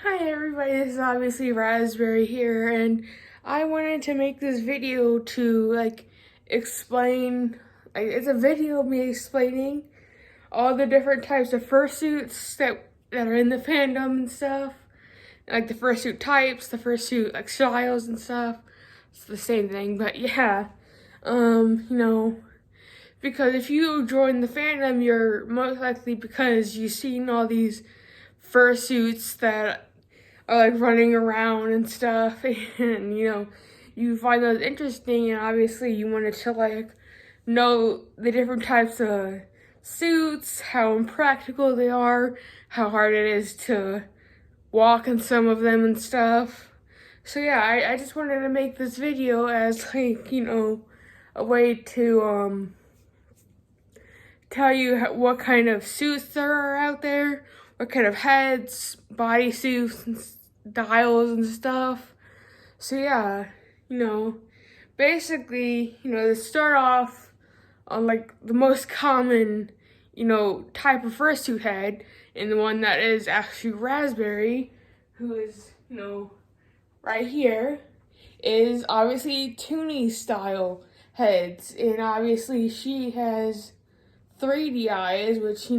Hi everybody, this is obviously Raspberry here, and I wanted to make this video to explain, it's a video of me explaining all the different types of fursuits that are in the fandom and stuff, like the fursuit types, the fursuit styles and stuff. It's the same thing, but yeah, um, you know, because if you join the fandom, you're most likely because you've seen all these fursuits that are like running around and stuff, and you find those interesting, and obviously you wanted to know the different types of suits, how impractical they are, how hard it is to walk in some of them and stuff. So yeah, I just wanted to make this video as a way to tell you what kind of suits there are out there, what kind of heads, body suits, and styles and stuff. So yeah, basically, to start off on like the most common, type of fursuit head, and the one that is actually Raspberry, who is, right here, is obviously Toonie style heads, and obviously she has 3D eyes, which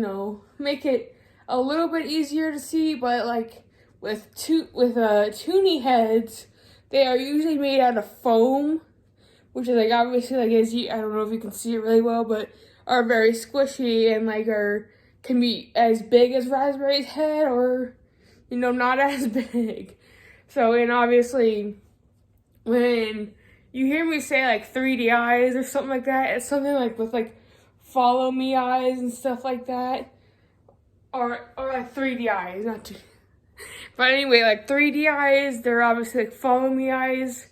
make it a little bit easier to see. But like with Toonie heads, they are usually made out of foam, which is obviously I don't know if you can see it really well, but are very squishy and can be as big as Raspberry's head or not as big. So, and obviously when you hear me say 3D eyes or something like that, it's something with follow me eyes and stuff like that, or 3D eyes, not too. But anyway, 3D eyes, they're obviously follow me eyes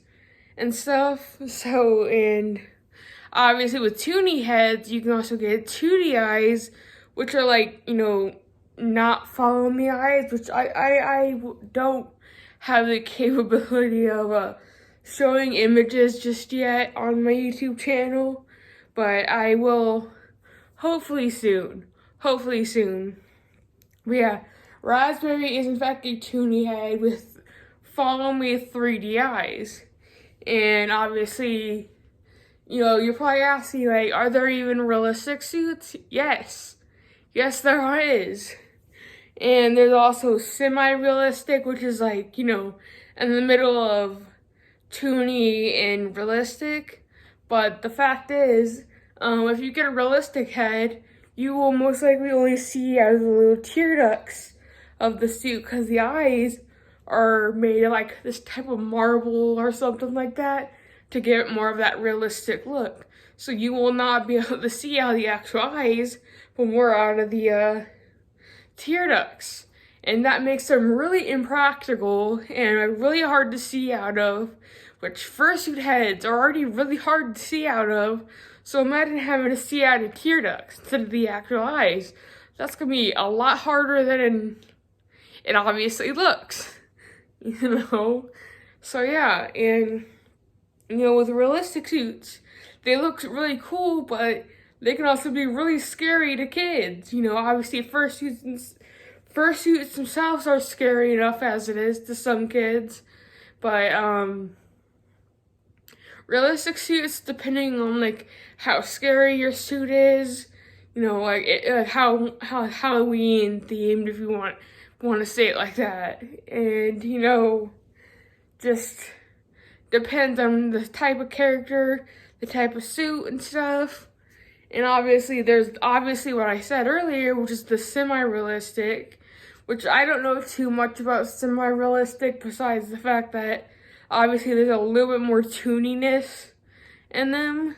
and stuff. So, and obviously with Toonie heads, you can also get 2D eyes, which are not follow me eyes, which I don't have the capability of showing images just yet on my YouTube channel, but I will hopefully soon. Hopefully soon. But yeah, Raspberry is in fact a Toonie head with follow me 3D eyes. And obviously, you're probably asking, are there even realistic suits? Yes. Yes, there is. And there's also semi-realistic, which is in the middle of Toonie and realistic. But the fact is, if you get a realistic head, you will most likely only see as the little tear ducts of the suit, because the eyes are made of this type of marble or something like that to give more of that realistic look. So you will not be able to see out of the actual eyes, but more out of the tear ducts. And that makes them really impractical and really hard to see out of, which fursuit heads are already really hard to see out of. So imagine having to see out of tear ducts instead of the actual eyes. That's gonna be a lot harder than it obviously looks, So yeah, and with realistic suits, they look really cool, but they can also be really scary to kids. Obviously fursuits themselves are scary enough as it is to some kids, but realistic suits, depending on how scary your suit is, how Halloween themed, if you want to say it like that, and just depends on the type of character, the type of suit and stuff. And obviously there's what I said earlier, which is the semi-realistic, which I don't know too much about semi-realistic besides the fact that obviously there's a little bit more tooniness in them,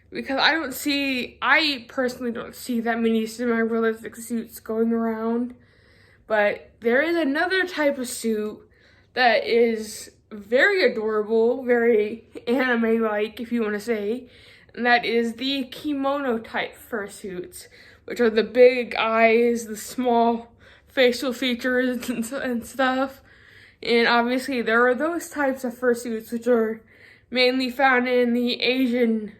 because I personally don't see that many semi-realistic suits going around. But there is another type of suit that is very adorable, very anime-like, if you want to say, and that is the kimono type fursuits, which are the big eyes, the small facial features and stuff. And obviously there are those types of fursuits which are mainly found in the Asian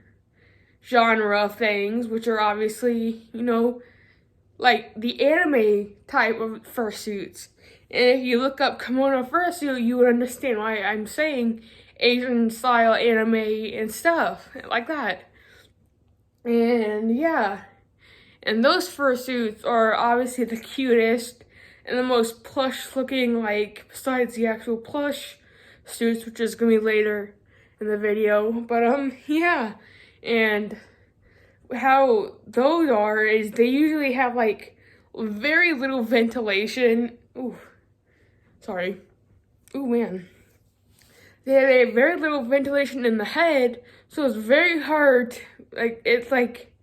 genre of things, which are obviously, the anime type of fursuits. And if you look up kimono fursuit, you would understand why I'm saying Asian style anime and stuff like that. And yeah, and those fursuits are obviously the cutest and the most plush looking, like, besides the actual plush suits, which is gonna be later in the video. But yeah, and how those are is they usually have like very little ventilation. Ooh, sorry. Ooh, man. They have very little ventilation in the head, so it's very hard. Like, it's like,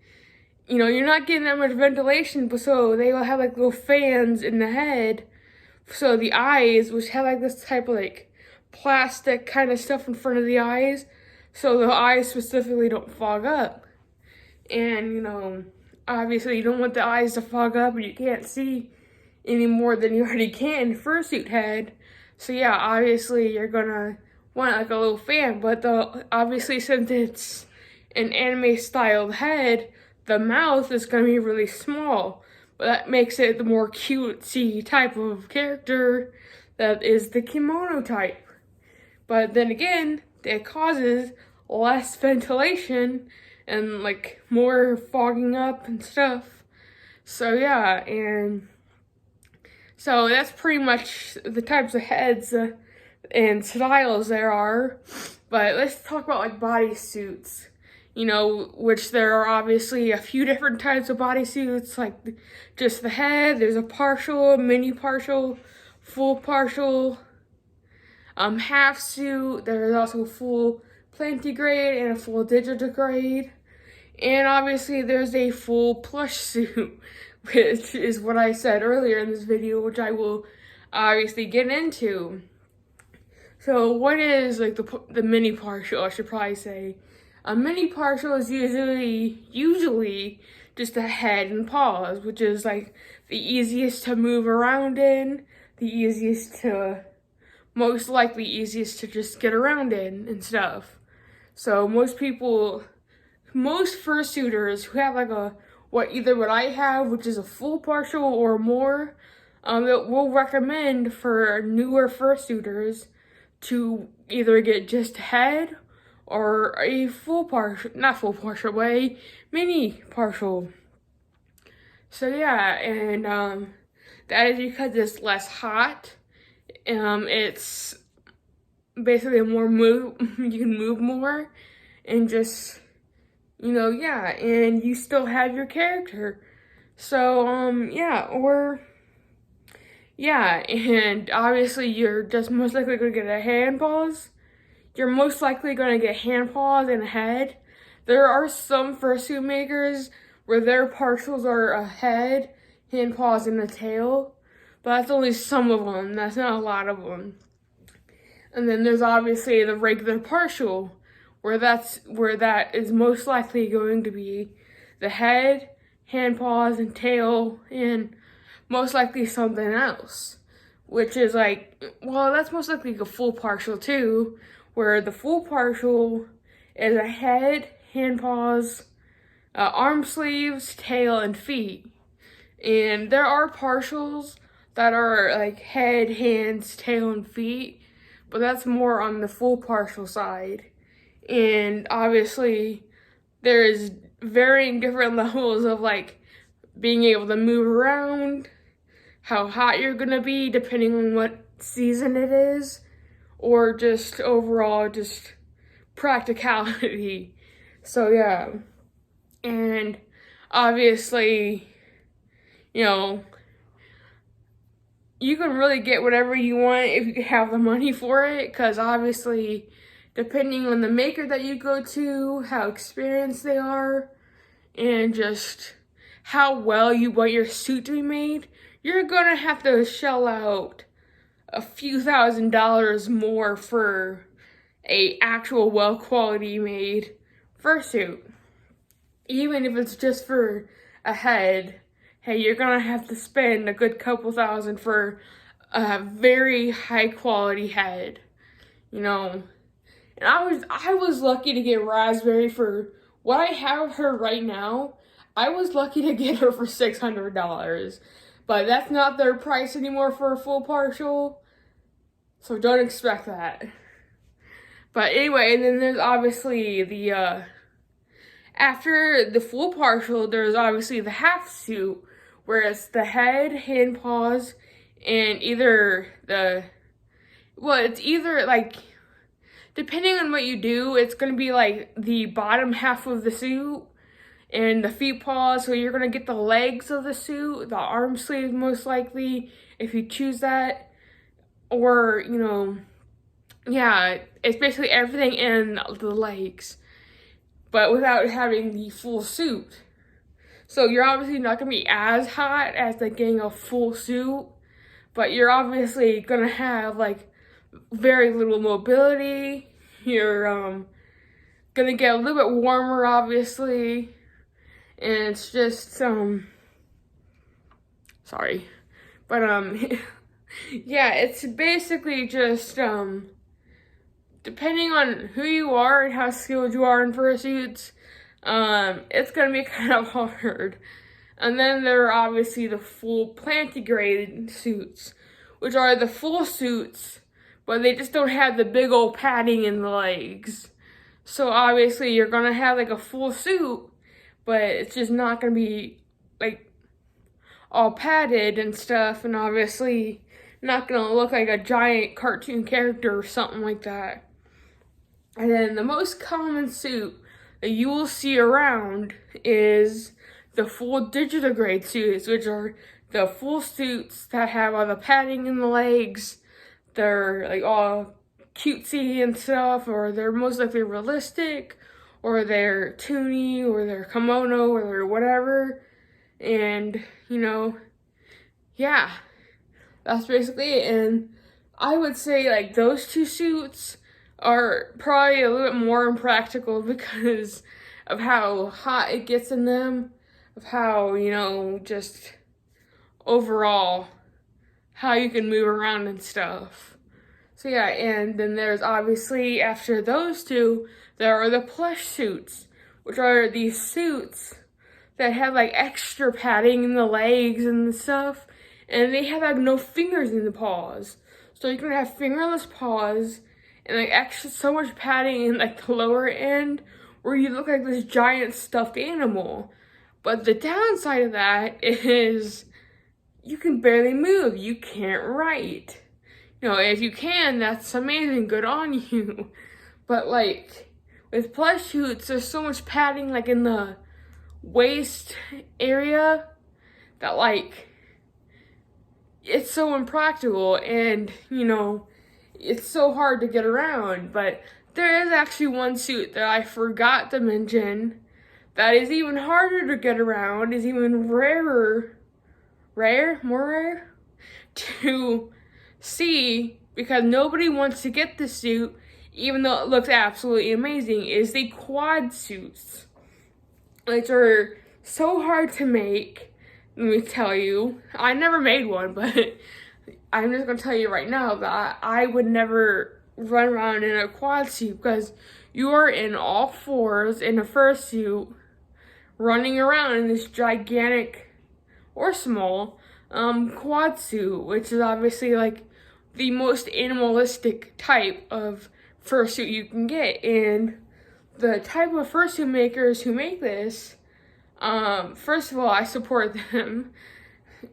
you know, you're not getting that much ventilation, but so they will have like little fans in the head. So the eyes, which have like this type of like plastic kind of stuff in front of the eyes, so the eyes specifically don't fog up. And, you know, obviously you don't want the eyes to fog up and you can't see any more than you already can in fursuit head. So yeah, obviously you're gonna want like a little fan, but obviously since it's an anime styled head, the mouth is gonna be really small. But that makes it the more cutesy type of character that is the kimono type. But then again, it causes less ventilation and like more fogging up and stuff. So yeah, and so that's pretty much the types of heads and styles there are. But let's talk about like bodysuits, you know, which there are obviously a few different types of bodysuits, like just the head. There's a partial, mini partial, full partial, half suit. There's also full plantigrade and a full digitigrade. And obviously there's a full plush suit, which is what I said earlier in this video, which I will obviously get into. So what is like the mini partial, I should probably say. A mini partial is usually just a head and paws, which is like the easiest to move around in, most likely easiest to just get around in and stuff. So most fursuiters who have like what I have, which is a full partial or more, that we'll recommend for newer fursuiters to either get just head or a not full partial, but a mini partial. So yeah, and that is because it's less hot. It's basically you can move more and just, you know, yeah, and you still have your character. So, yeah, and obviously you're just most likely gonna get a hand paws. You're most likely gonna get hand paws and a head. There are some fursuit makers where their partials are a head, hand paws, and a tail, but that's only some of them. That's not a lot of them. And then there's obviously the regular partial, where that is most likely going to be the head, hand paws, and tail, and most likely something else, which is like, well, that's most likely a full partial too, where the full partial is a head, hand paws, arm sleeves, tail, and feet. And there are partials that are like head, hands, tail, and feet, but that's more on the full partial side. And obviously there is varying different levels of like being able to move around, how hot you're gonna be depending on what season it is, or just overall just practicality. So yeah, and obviously, you know, you can really get whatever you want if you have the money for it, because obviously depending on the maker that you go to, how experienced they are, and just how well you want your suit to be made, you're gonna have to shell out a few $1,000s more for a actual well quality made fursuit. Even if it's just for a head, hey, you're gonna have to spend a good couple thousand for a very high quality head, you know. And I was lucky to get Raspberry for what I have her right now. I was lucky to get her for $600. but that's not their price anymore for a full partial, so don't expect that. But anyway, and then there's obviously the, after the full partial, there's obviously the half suit, where it's the head, hand, paws, and it's either like, depending on what you do, it's gonna be like the bottom half of the suit and the feet, paws, so you're gonna get the legs of the suit, the arm sleeves most likely, if you choose that, or, yeah, it's basically everything in the legs, but without having the full suit. So you're obviously not gonna be as hot as like getting a full suit, but you're obviously gonna have like very little mobility. You're gonna get a little bit warmer, obviously, and it's just sorry, but yeah, it's basically just depending on who you are and how skilled you are in fursuits, it's gonna be kind of hard. And then there are obviously the full plantigrade suits, which are the full suits, but they just don't have the big old padding in the legs. So obviously you're gonna have like a full suit, but it's just not gonna be like all padded and stuff, and obviously not gonna look like a giant cartoon character or something like that. And then the most common suit that you will see around is the full digitigrade suits, which are the full suits that have all the padding in the legs. They're like all cutesy and stuff, or they're most likely realistic, or they're toony, or they're kimono, or they're whatever. And, yeah, that's basically it. And I would say like those two suits are probably a little bit more impractical because of how hot it gets in them, of how, just overall how you can move around and stuff. So yeah, and then there's obviously, after those two, there are the plush suits, which are these suits that have like extra padding in the legs and stuff, and they have like no fingers in the paws. So you can have fingerless paws and like extra so much padding in like the lower end where you look like this giant stuffed animal. But the downside of that is you can barely move. You can't write. If you can, that's amazing. Good on you. But like with plush suits, there's so much padding like in the waist area that like it's so impractical, and it's so hard to get around. But there is actually one suit that I forgot to mention that is even harder to get around, is even more rare to see, because nobody wants to get the suit even though it looks absolutely amazing, is the quad suits, which are so hard to make. Let me tell you, I never made one, but I'm just gonna tell you right now that I would never run around in a quad suit, because you are in all fours in a fursuit running around in this gigantic or small quad suit, which is obviously like the most animalistic type of fursuit you can get. And the type of fursuit makers who make this, first of all, I support them.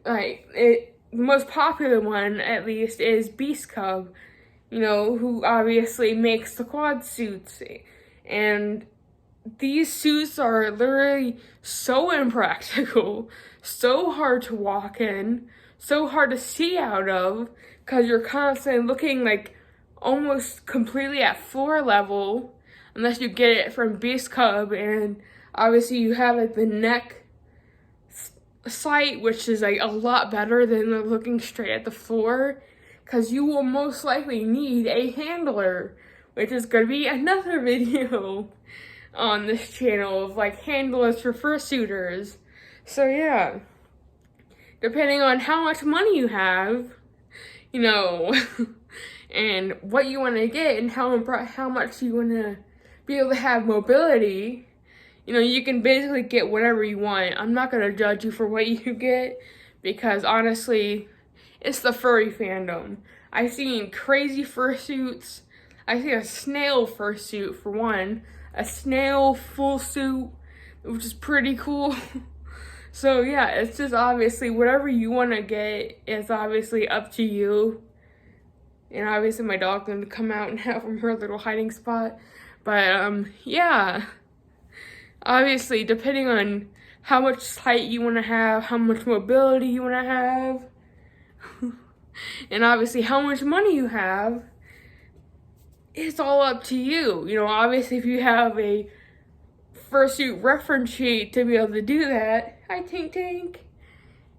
The most popular one, at least, is Beast Cub, who obviously makes the quad suits. And these suits are literally so impractical, so hard to walk in, so hard to see out of, because you're constantly looking like almost completely at floor level, unless you get it from Beast Cub. And obviously you have like the neck sight, which is like a lot better than looking straight at the floor, because you will most likely need a handler, which is going to be another video on this channel of like handlers for fursuiters. So yeah, depending on how much money you have, and what you want to get, and how much you want to be able to have mobility, you can basically get whatever you want. I'm not going to judge you for what you get, because honestly, it's the furry fandom. I've seen crazy fursuits. I've seen a snail fursuit for one, a snail full suit, which is pretty cool. So yeah, it's just obviously whatever you want to get, it's obviously up to you. And obviously my dog's going to come out and have from her little hiding spot. But yeah, obviously depending on how much height you want to have, how much mobility you want to have, and obviously how much money you have, it's all up to you. You know, obviously if you have a fursuit reference sheet to be able to do that, hi Tink Tink,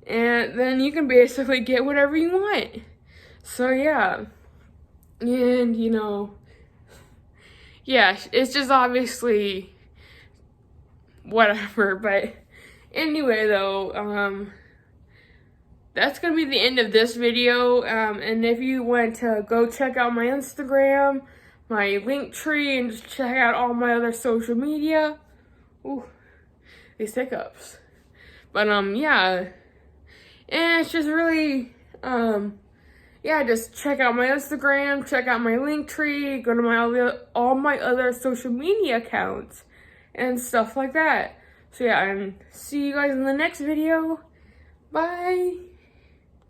and then you can basically get whatever you want. So yeah, and you know, yeah, it's just obviously whatever. But anyway though, that's gonna be the end of this video. And if you want to go check out my Instagram, my link tree, and just check out all my other social media. Ooh, these hiccups. But yeah, and it's just really yeah, just check out my Instagram, check out my link tree, go to all my other social media accounts and stuff like that. So yeah, and see you guys in the next video. Bye.